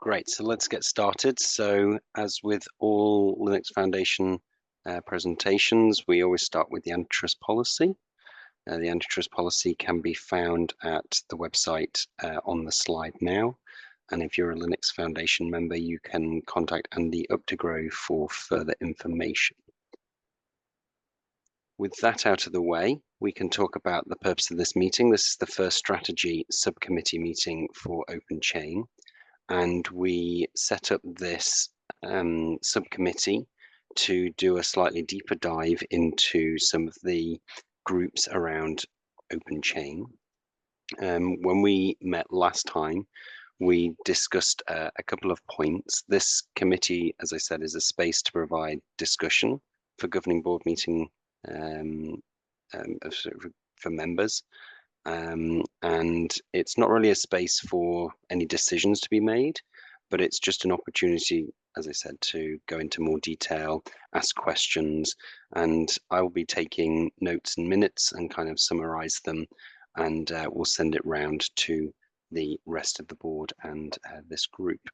Great, so let's get started. So as with all Linux Foundation presentations, we always start with the antitrust policy. The antitrust policy can be found at the website on the slide now. And if you're a Linux Foundation member, you can contact Andy Updegrove for further information. With that out of the way, we can talk about the purpose of this meeting. This is the first strategy subcommittee meeting for OpenChain. And we set up this subcommittee to do a slightly deeper dive into some of the groups around OpenChain. When we met last time, we discussed a couple of points. This committee, as I said, is a space to provide discussion for governing board meeting for members. And it's not really a space for any decisions to be made, but it's just an opportunity, as I said, to go into more detail, ask questions, and I will be taking notes and minutes and kind of summarize them, and we'll send it round to the rest of the board and this group.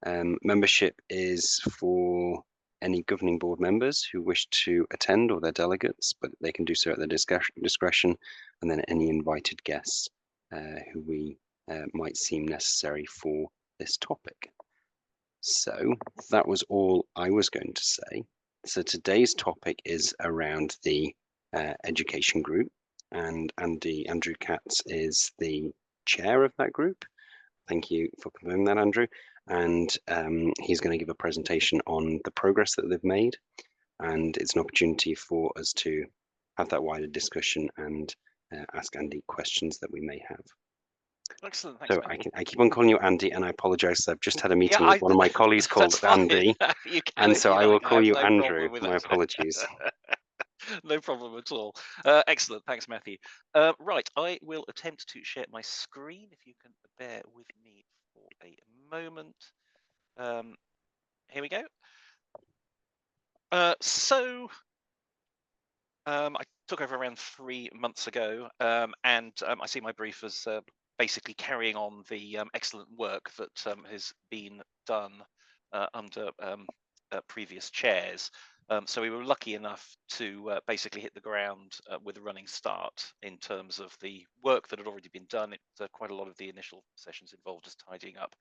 Membership is for any governing board members who wish to attend, or their delegates, but they can do so at their discretion, and then any invited guests who we might seem necessary for this topic. So that was all I was going to say. So today's topic is around the education group, and Andrew Katz is the chair of that group. Thank you for confirming that, Andrew. And he's going to give a presentation on the progress that they've made. And it's an opportunity for us to have that wider discussion and ask Andy questions that we may have. Excellent. Thanks, so I keep on calling you Andy, and I apologize. I've just had a meeting with one of my colleagues called Andy, and so I will call you Andrew. My apologies. No problem at all. Excellent. Thanks, Matthew. Right, I will attempt to share my screen, if you can bear with me for a moment. Here we go. I took over around 3 months ago, and I see my brief as basically carrying on the excellent work that has been done under previous chairs. So we were lucky enough to basically hit the ground with a running start in terms of the work that had already been done. Quite a lot of the initial sessions involved us tidying up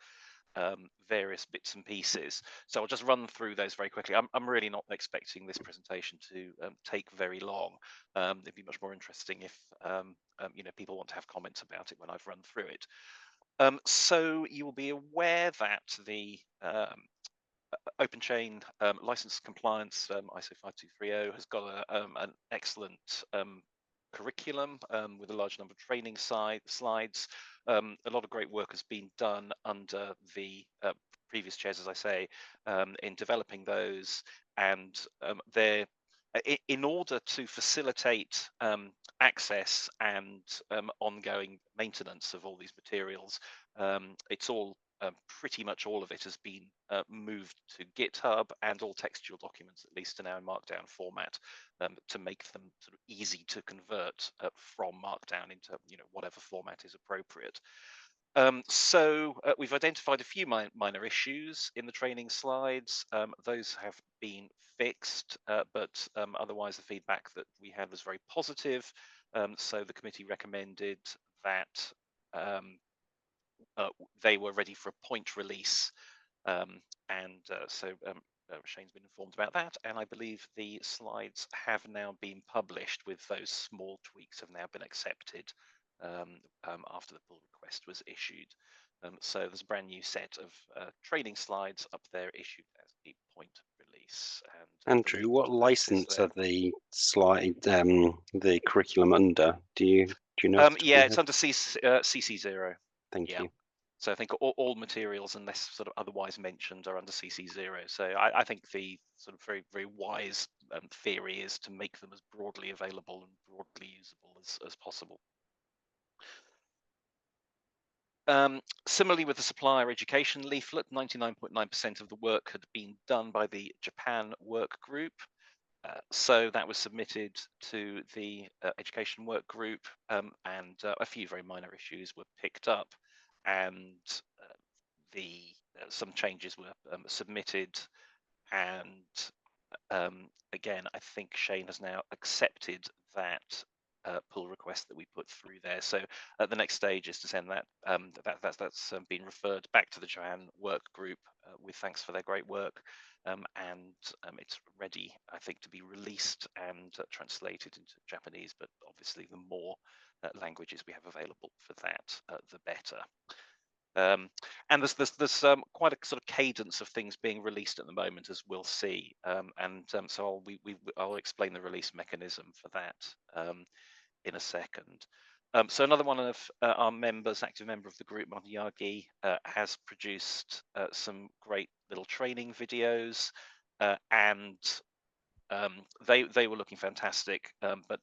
various bits and pieces. So I'll just run through those very quickly. I'm really not expecting this presentation to take very long. It'd be much more interesting if people want to have comments about it when I've run through it. So you will be aware that the OpenChain license compliance ISO 5230 has got an excellent curriculum with a large number of training slides. A lot of great work has been done under the previous chairs, as I say, in developing those, and they're in order to facilitate access and ongoing maintenance of all these materials. It's all pretty much all of it has been moved to GitHub, and all textual documents, at least, are now in Markdown format to make them sort of easy to convert from Markdown into whatever format is appropriate. So we've identified a few minor issues in the training slides. Those have been fixed, but otherwise the feedback that we had was very positive. So the committee recommended that they were ready for a point release, so Shane's been informed about that, and I believe the slides have now been published, with those small tweaks have now been accepted after the pull request was issued. So there's a brand new set of training slides up there issued as a point release. And Andrew, what license are the slide, the curriculum under? Do you know? Yeah, it's under CC0. Thank you. So I think all materials, unless sort of otherwise mentioned, are under CC0. So I think the sort of very, very wise theory is to make them as broadly available and broadly usable as possible. Similarly, with the supplier education leaflet, 99.9% of the work had been done by the Japan work group. So that was submitted to the education work group, and a few very minor issues were picked up, and the some changes were submitted, and again, I think Shane has now accepted that pull request that we put through there. So the next stage is to send that that's been referred back to the Joanne work group with thanks for their great work, and it's ready, I think, to be released and translated into Japanese. But obviously, the more languages we have available for that, the better. And there's quite a sort of cadence of things being released at the moment, as we'll see. So I'll explain the release mechanism for that in a second. So another one of our members, active member of the group, Martin Yagi, has produced some great little training videos, and they were looking fantastic. But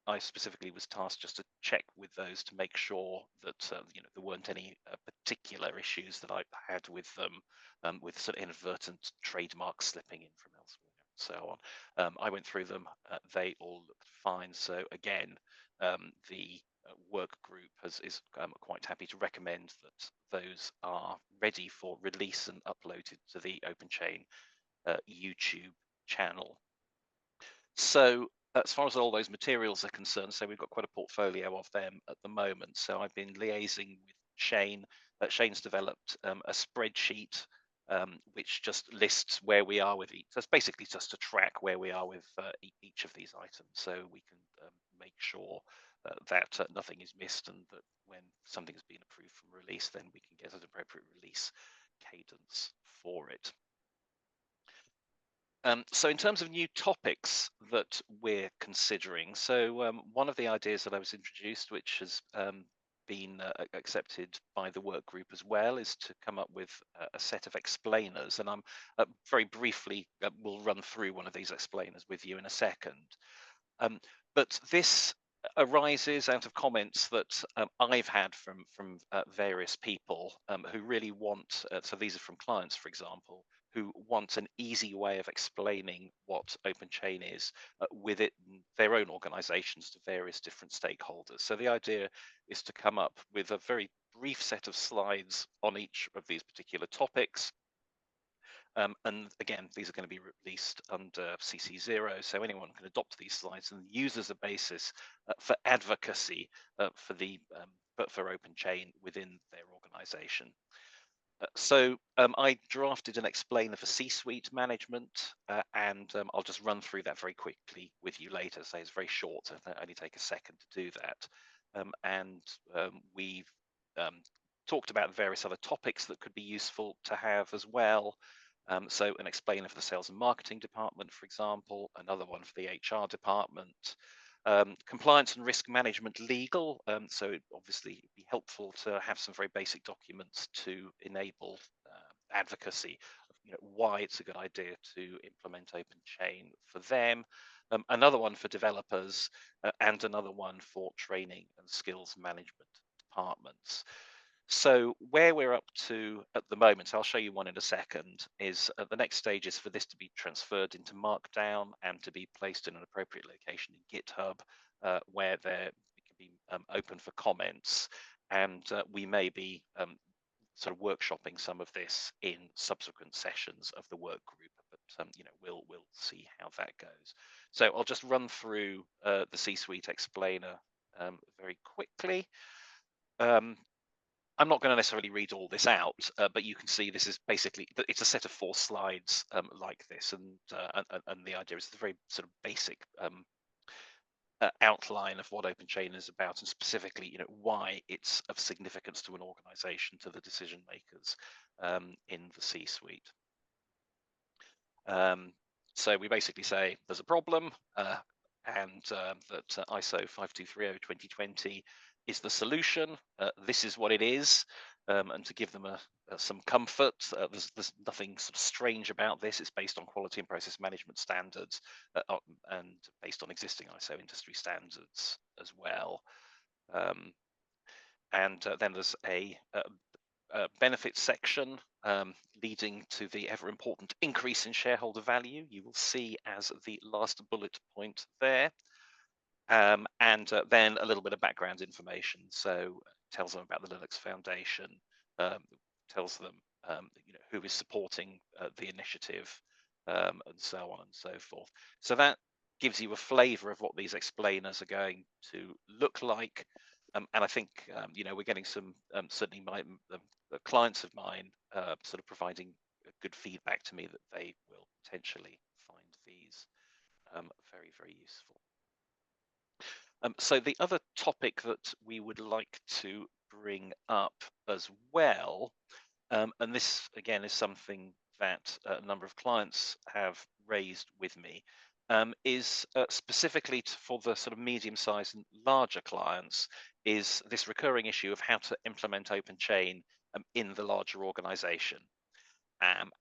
I specifically was tasked just to check with those to make sure that there weren't any particular issues that I had with them, with sort of inadvertent trademark slipping in from elsewhere, and so on. I went through them; they all looked fine. So again, the work group is quite happy to recommend that those are ready for release and uploaded to the OpenChain YouTube channel. So as far as all those materials are concerned, so we've got quite a portfolio of them at the moment. So I've been liaising with Shane. Shane's developed a spreadsheet which just lists where we are with each. So it's basically just to track where we are with each of these items, so we can make sure that nothing is missed, and that when something has been approved from release, then we can get an appropriate release cadence for it. So in terms of new topics that we're considering, so one of the ideas that I was introduced, which has been accepted by the work group as well, is to come up with a set of explainers. And I'm very briefly will run through one of these explainers with you in a second. Um, but this arises out of comments that I've had from various people who really want. So these are from clients, for example, who want an easy way of explaining what OpenChain is within their own organizations to various different stakeholders. So the idea is to come up with a very brief set of slides on each of these particular topics. And again, these are going to be released under CC0, so anyone can adopt these slides and use as a basis for advocacy for OpenChain within their organization. So I drafted an explainer for C-suite management, and I'll just run through that very quickly with you later. So it's very short, so it'll only take a second to do that. We've talked about various other topics that could be useful to have as well. So an explainer for the sales and marketing department, for example, another one for the HR department, compliance and risk management legal. So obviously it'd be helpful to have some very basic documents to enable advocacy of why it's a good idea to implement OpenChain for them. Another one for developers, and another one for training and skills management departments. So where we're up to at the moment, I'll show you one in a second, is the next stage is for this to be transferred into Markdown and to be placed in an appropriate location in GitHub, where it can be open for comments. And we may be sort of workshopping some of this in subsequent sessions of the work group, but we'll see how that goes. So I'll just run through the C-suite explainer very quickly. I'm not going to necessarily read all this out, but you can see this is basically, it's a set of 4 slides like this, and the idea is the very sort of basic outline of what OpenChain is about, and specifically, why it's of significance to an organization, to the decision makers in the C-suite. So we basically say there's a problem, and that ISO 5230/2020 is the solution. This is what it is, and to give them some comfort, there's nothing sort of strange about this. It's based on quality and process management standards, and based on existing ISO industry standards as well. And then there's a benefits section, leading to the ever important increase in shareholder value. You will see as the last bullet point there. And then a little bit of background information. So it tells them about the Linux Foundation, tells them who is supporting the initiative, and so on and so forth. So that gives you a flavour of what these explainers are going to look like. And I think we're getting some certainly clients of mine sort of providing good feedback to me that they will potentially find these very, very useful. So the other topic that we would like to bring up as well, and this again is something that a number of clients have raised with me, is specifically for the sort of medium-sized and larger clients, is this recurring issue of how to implement OpenChain in the larger organization.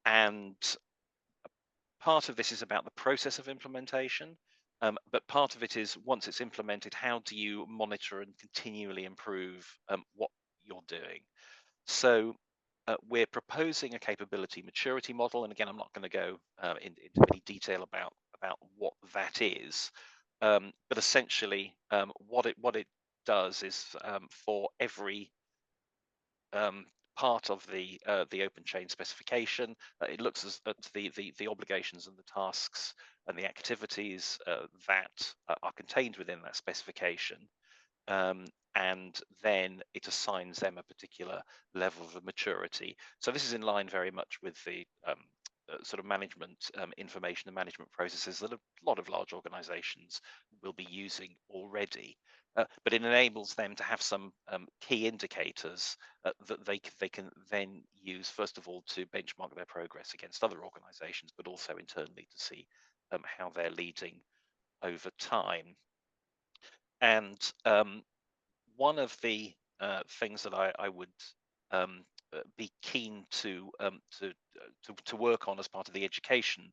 And part of this is about the process of implementation, but part of it is once it's implemented, how do you monitor and continually improve what you're doing? So we're proposing a capability maturity model, and again, I'm not going to go into any detail about what that is, but essentially, what it does is for every um, part of the open chain specification. It looks at the obligations and the tasks and the activities that are contained within that specification, um, and then it assigns them a particular level of maturity. So this is in line very much with the sort of management information and management processes that a lot of large organizations will be using already. But it enables them to have some key indicators that they can then use, first of all, to benchmark their progress against other organizations, but also internally to see how they're leading over time. And one of the things that I would be keen to work on as part of the education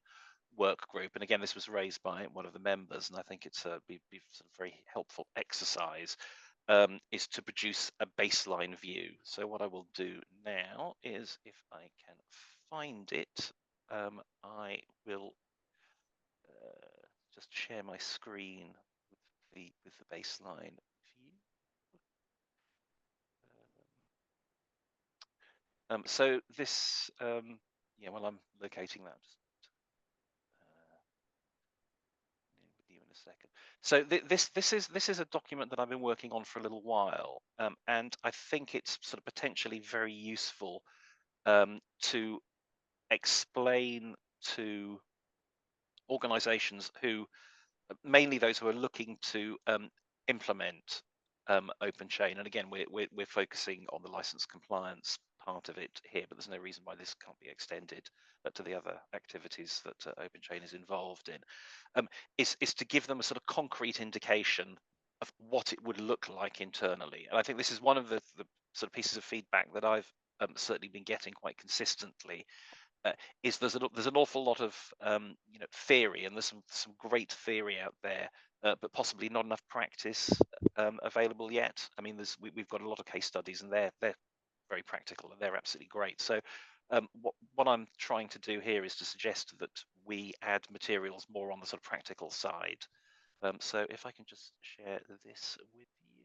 work group, and again, this was raised by one of the members, and I think it's be sort of very helpful exercise, is to produce a baseline view. So what I will do now is, if I can find it, I will just share my screen with the baseline view. So this, yeah, well, I'm locating that. Just with you in a second. So this is a document that I've been working on for a little while, and I think it's sort of potentially very useful to explain to organisations who, mainly those who are looking to implement open chain. And again, we're focusing on the license compliance part of it here, but there's no reason why this can't be extended to the other activities that open chain is involved in. Is to give them a sort of concrete indication of what it would look like internally. And I think this is one of the sort of pieces of feedback that I've certainly been getting quite consistently, is there's an awful lot of theory, and there's some great theory out there, but possibly not enough practice available yet. I mean, we've got a lot of case studies, and they're very practical, and they're absolutely great. So what I'm trying to do here is to suggest that we add materials more on the sort of practical side. So if I can just share this with you.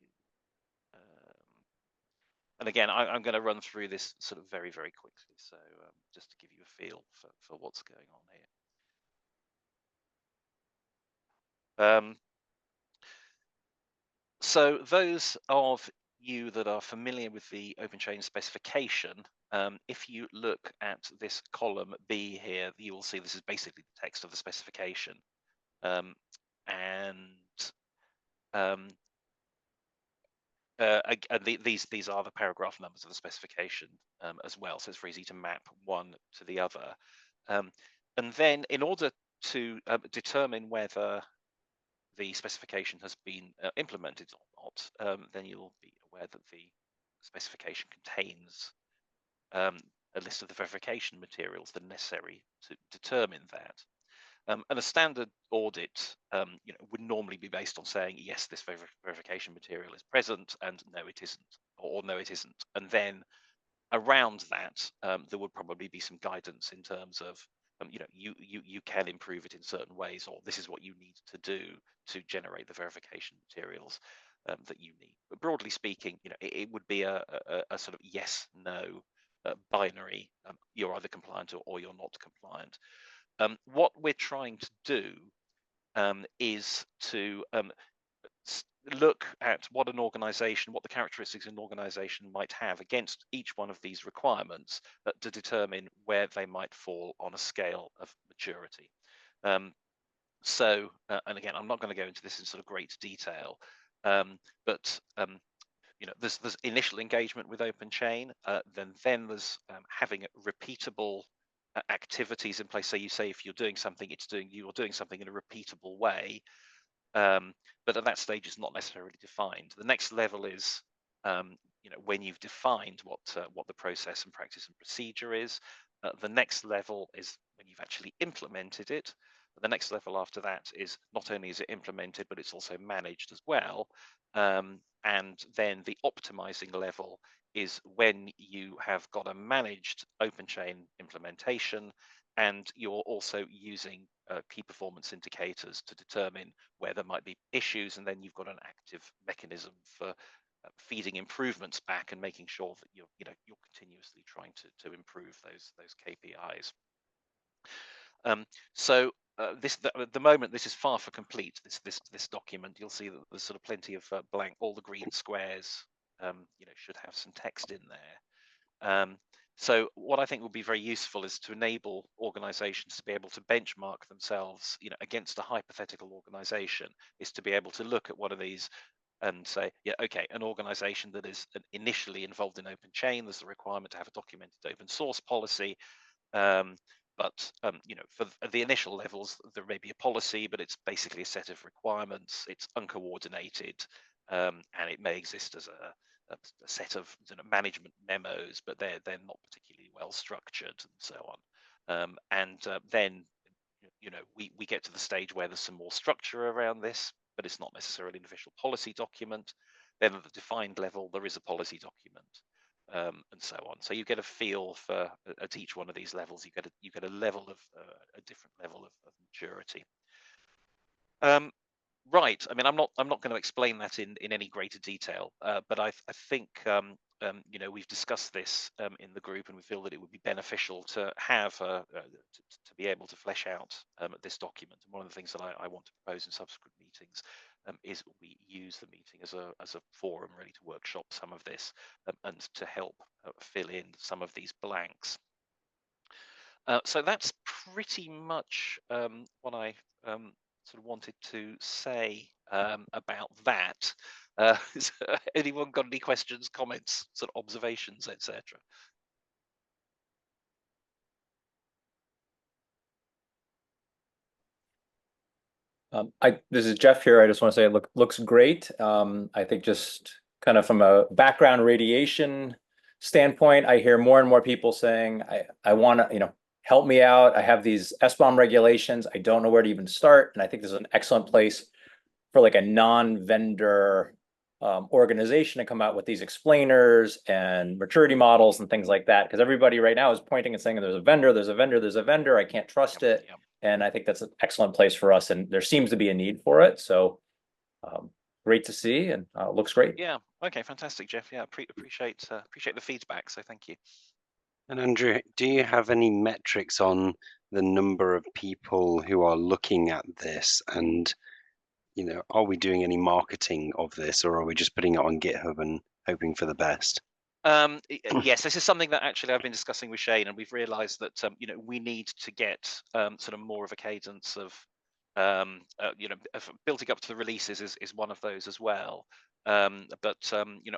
And again, I'm going to run through this sort of very, very quickly. So just to give you a feel for what's going on here. So those of you that are familiar with the OpenChain specification, if you look at this column B here, you will see this is basically the text of the specification. And um, these are the paragraph numbers of the specification as well, so it's very easy to map one to the other. And then, in order to determine whether the specification has been implemented or not, then you'll be aware that the specification contains a list of the verification materials that are necessary to determine that. And a standard audit, would normally be based on saying, yes, this verification material is present, and no, it isn't, or no, it isn't. And then around that, there would probably be some guidance in terms of, you can improve it in certain ways, or this is what you need to do to generate the verification materials that you need. But broadly speaking, it would be a sort of yes, no binary. You're either compliant or you're not compliant. What we're trying to do is to look at what an organization, what the characteristics an organization might have against each one of these requirements to determine where they might fall on a scale of maturity. And again, I'm not going to go into this in sort of great detail, but there's initial engagement with OpenChain, then there's having repeatable activities in place. So you say if you're doing something, you're doing something in a repeatable way, but at that stage it's not necessarily defined. The next level is when you've defined what the process and practice and procedure is. The next level is when you've actually implemented it. The next level after that is not only is it implemented, but it's also managed as well. And then the optimizing level is when you have got a managed OpenChain implementation and you're also using key performance indicators to determine where there might be issues, and then you've got an active mechanism for feeding improvements back and making sure that you're continuously trying to improve those KPIs. So at the moment, this is far from complete. This document, you'll see that there's sort of plenty of blank. All the green squares, should have some text in there. So what I think will be very useful is to enable organizations to be able to benchmark themselves, against a hypothetical organization, is to be able to look at one of these and say, yeah, okay, an organization that is initially involved in OpenChain, there's the requirement to have a documented open source policy. But for the initial levels, there may be a policy, but it's basically a set of requirements. It's uncoordinated, and it may exist as a set of management memos, but they're not particularly well structured and so on. Then we get to the stage where there's some more structure around this, but it's not necessarily an official policy document. Then at the defined level, there is a policy document, and so on. So you get a feel for at each one of these levels. You get a level of a different level of maturity. Right. I mean, I'm not going to explain that in any greater detail, but I think we've discussed this in the group, and we feel that it would be beneficial to have to be able to flesh out this document. And one of the things that I want to propose in subsequent meetings is we use the meeting as a forum really to workshop some of this and to help fill in some of these blanks. So that's pretty much what I sort of wanted to say about that. So anyone got any questions, comments, sort of observations, etc.? This is Jeff here. I just want to say it looks great. I think just kind of from a background radiation standpoint, I hear more and more people saying, I want to, help me out. I have these SBOM regulations. I don't know where to even start. And I think this is an excellent place for like a non-vendor organization to come out with these explainers and maturity models and things like that. Because everybody right now is pointing and saying there's a vendor, there's a vendor, there's a vendor. I can't trust it. Yep. And I think that's an excellent place for us. And there seems to be a need for it. So great to see, and looks great. Yeah. Okay. Fantastic, Jeff. Yeah. Appreciate the feedback. So thank you. And Andrew, do you have any metrics on the number of people who are looking at this? And, are we doing any marketing of this, or are we just putting it on GitHub and hoping for the best? Yes, this is something that actually I've been discussing with Shane, and we've realised that we need to get sort of more of a cadence of building up to the releases is one of those as well. But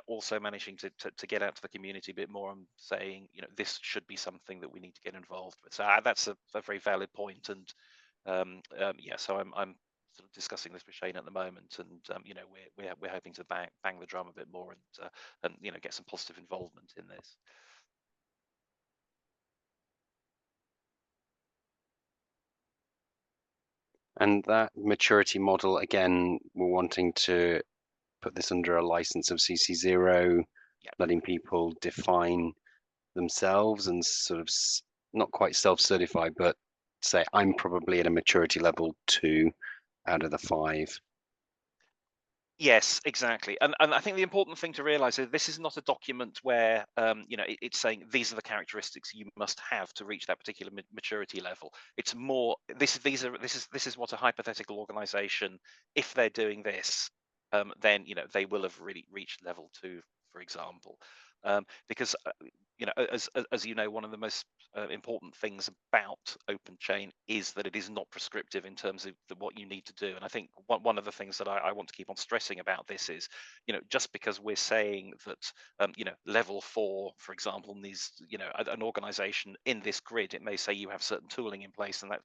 also managing to get out to the community a bit more and saying this should be something that we need to get involved with. So that's a very valid point, and yeah, so I'm sort of discussing this with Shane at the moment, and we're hoping to bang the drum a bit more and get some positive involvement in this. And that maturity model, again, we're wanting to put this under a license of CC0, Yeah. letting people define themselves and sort of not quite self-certify, but say, I'm probably at a maturity level 2 out of the 5. Yes, exactly. And I think the important thing to realize is this is not a document where it's saying these are the characteristics you must have to reach that particular maturity level. It's more this is what a hypothetical organization, if they're doing this, then they will have really reached level 2, for example. Because as you know, one of the most important things about OpenChain is that it is not prescriptive in terms of what you need to do. And I think one of the things that I want to keep on stressing about this is, just because we're saying that, level 4, for example, needs, an organization in this grid, it may say you have certain tooling in place, and that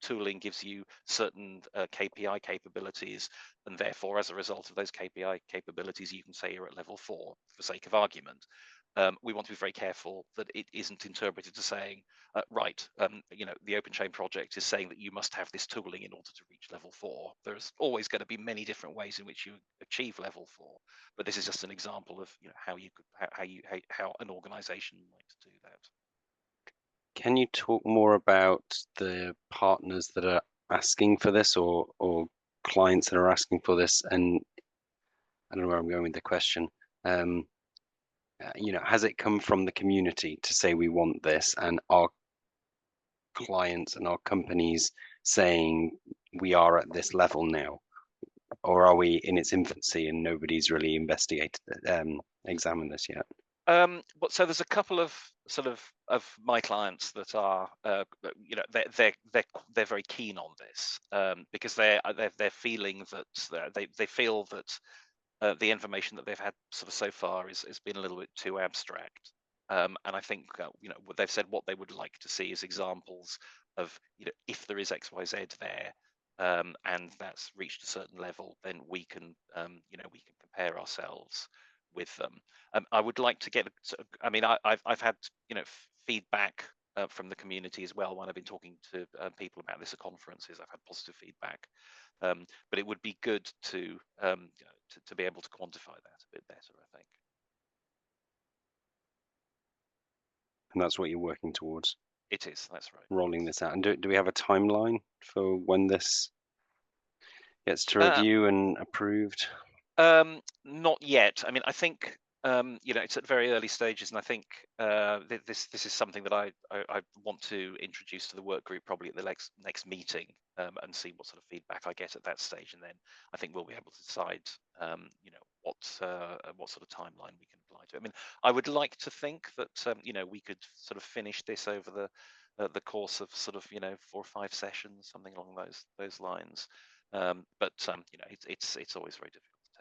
tooling gives you certain KPI capabilities, and therefore, as a result of those KPI capabilities, you can say you're at level 4 for sake of argument. We want to be very careful that it isn't interpreted as saying, right, the OpenChain project is saying that you must have this tooling in order to reach level 4. There's always going to be many different ways in which you achieve level 4, but this is just an example of how an organization might do that. Can you talk more about the partners that are asking for this, or clients that are asking for this? And I don't know where I'm going with the question. Has it come from the community to say we want this, and our clients and our companies saying we are at this level now, or are we in its infancy and nobody's really examined this yet? So there's a couple of my clients that are, they're very keen on this, because they're feeling that they feel that the information that they've had so far has been a little bit too abstract. And I think what they've said, what they would like to see is examples of, if there is XYZ there, and that's reached a certain level, then we can compare ourselves with them. I would like to get. I mean, I've had feedback from the community as well when I've been talking to people about this at conferences. I've had positive feedback, but it would be good to be able to quantify that a bit better, I think. And that's what you're working towards. It is. That's right. Rolling this out. And do we have a timeline for when this gets to review and approved? Not yet. I mean, I think it's at very early stages, and I think this is something that I want to introduce to the work group probably at the next meeting, and see what sort of feedback I get at that stage, and then I think we'll be able to decide what sort of timeline we can apply to it. I mean, I would like to think that we could sort of finish this over the course of 4 or 5 sessions, something along those lines. But it's always very difficult to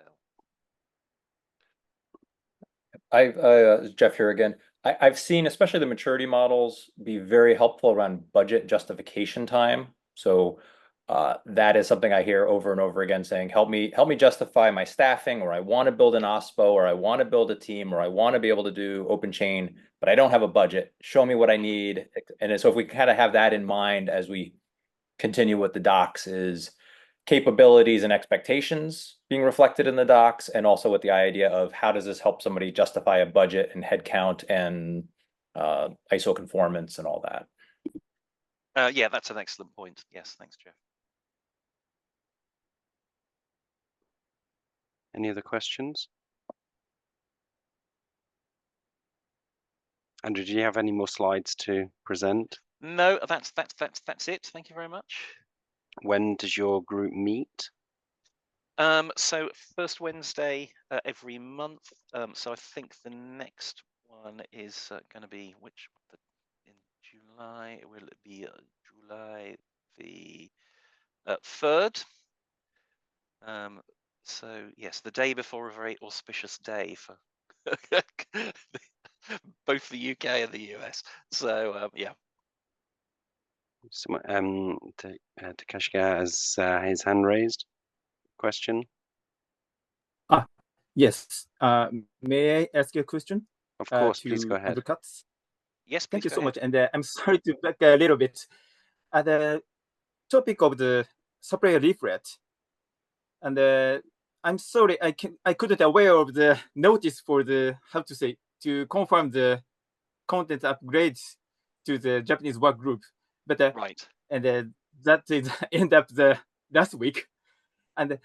tell. Jeff here again. I've seen, especially the maturity models, be very helpful around budget justification time. So that is something I hear over and over again saying, help me justify my staffing, or I want to build an OSPO, or I want to build a team, or I want to be able to do OpenChain, but I don't have a budget. Show me what I need. And so if we kind of have that in mind as we continue with the docs, is capabilities and expectations being reflected in the docs, and also with the idea of how does this help somebody justify a budget and headcount and ISO conformance and all that. Yeah, that's an excellent point. Yes, thanks, Jeff. Any other questions? Andrew, do you have any more slides to present? No, that's it. Thank you very much. When does your group meet? So first Wednesday every month. So I think the next one is going to be in July. Will it be July the 3rd? So yes, the day before a very auspicious day for both the UK and the US. So yeah. Takashika has his hand raised. Question? Yes. May I ask you a question? Of course, please go ahead. Advocates? Yes, Thank you so ahead. much. And I'm sorry to back a little bit. The topic of the supplier leaflet. And I'm sorry, I couldn't aware of the notice for the, to confirm the content upgrades to the Japanese work group. But right. And that is end up the last week. And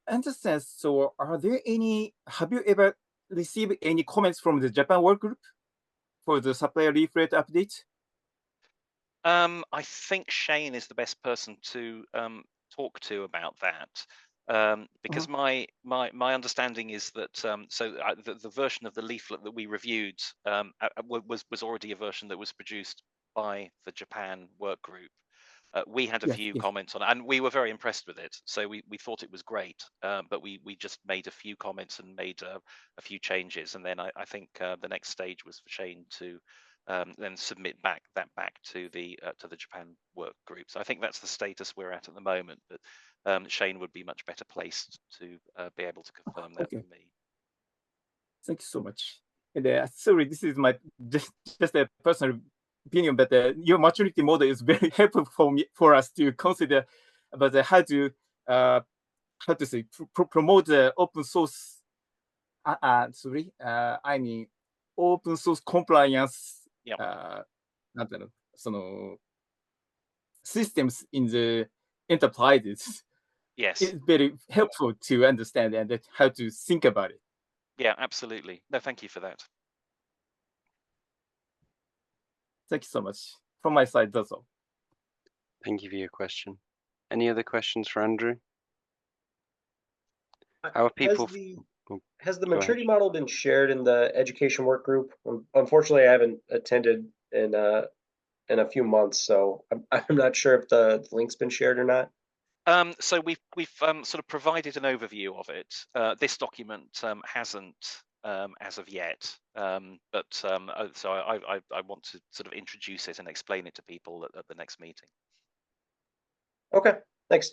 understand. So have you ever received any comments from the Japan work group for the supplier leaflet update? I think Shane is the best person to talk to about that, because my understanding is that the version of the leaflet that we reviewed was already a version that was produced by the Japan work group. We had a few comments on it, and we were very impressed with it. So we thought it was great, but we just made a few comments and made a few changes, and then I think the next stage was for Shane to then submit back to the Japan work group. So I think that's the status we're at the moment. But Shane would be much better placed to be able to confirm that than me. Thank you so much. And sorry, this is my just a personal opinion, but your maturity model is very helpful for us to consider about how to say promote the open source. I mean open source compliance. Systems in the enterprises. Yes, it's very helpful to understand and how to think about it. Yeah, absolutely. No, thank you for that. Thank you so much. From my side, that's all. Thank you for your question. Any other questions for Andrew? How have people? Has the maturity model been shared in the education work group? Unfortunately, I haven't attended in a few months, so I'm not sure if the link's been shared or not. So we've sort of provided an overview of it. This document hasn't as of yet, but so I want to sort of introduce it and explain it to people at the next meeting. Okay, thanks.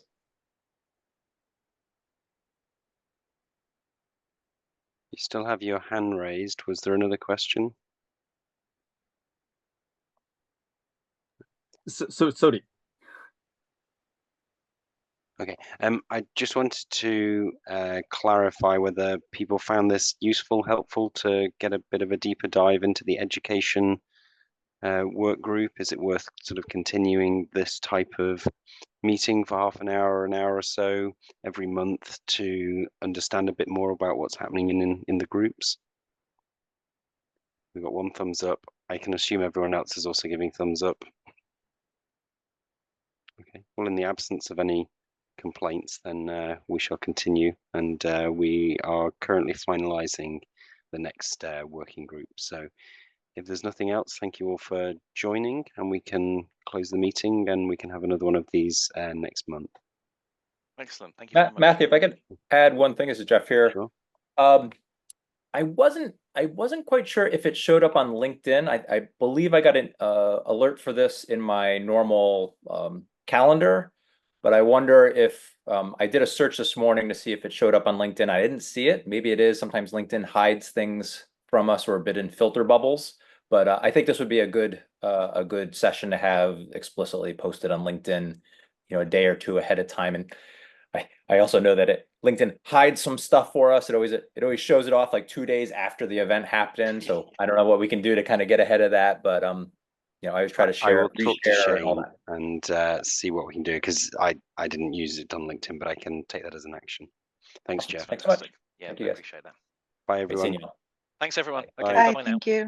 You still have your hand raised. Was there another question? So sorry. Okay. I just wanted to clarify whether people found this useful, helpful to get a bit of a deeper dive into the education work group. Is it worth sort of continuing this type of meeting for half an hour or so every month to understand a bit more about what's happening in the groups? We've got one thumbs up. I can assume everyone else is also giving thumbs up. Okay. Well, in the absence of any complaints, then we shall continue, and we are currently finalizing the next working group. So if there's nothing else, thank you all for joining, and we can close the meeting and we can have another one of these next month. Excellent. Thank you very much. Matthew, if I could add one thing, this is Jeff here. Sure. I wasn't quite sure if it showed up on LinkedIn. I believe I got an alert for this in my normal calendar, but I wonder if I did a search this morning to see if it showed up on LinkedIn. I didn't see it. Maybe it is. Sometimes LinkedIn hides things from us. We're a bit in filter bubbles, but I think this would be a good session to have explicitly posted on LinkedIn, a day or two ahead of time. And I also know that LinkedIn hides some stuff for us. It always shows it off like 2 days after the event happened. So I don't know what we can do to kind of get ahead of that, but I always try to share. I will talk to Shane and all that. and see what we can do, because I didn't use it on LinkedIn, but I can take that as an action. Thanks, Awesome. Jeff. Thanks so much. Yeah, Thank I you, appreciate that. Bye, everyone. Great seeing you all. Thanks, everyone. Bye. Okay, Bye. bye-bye now. Thank you.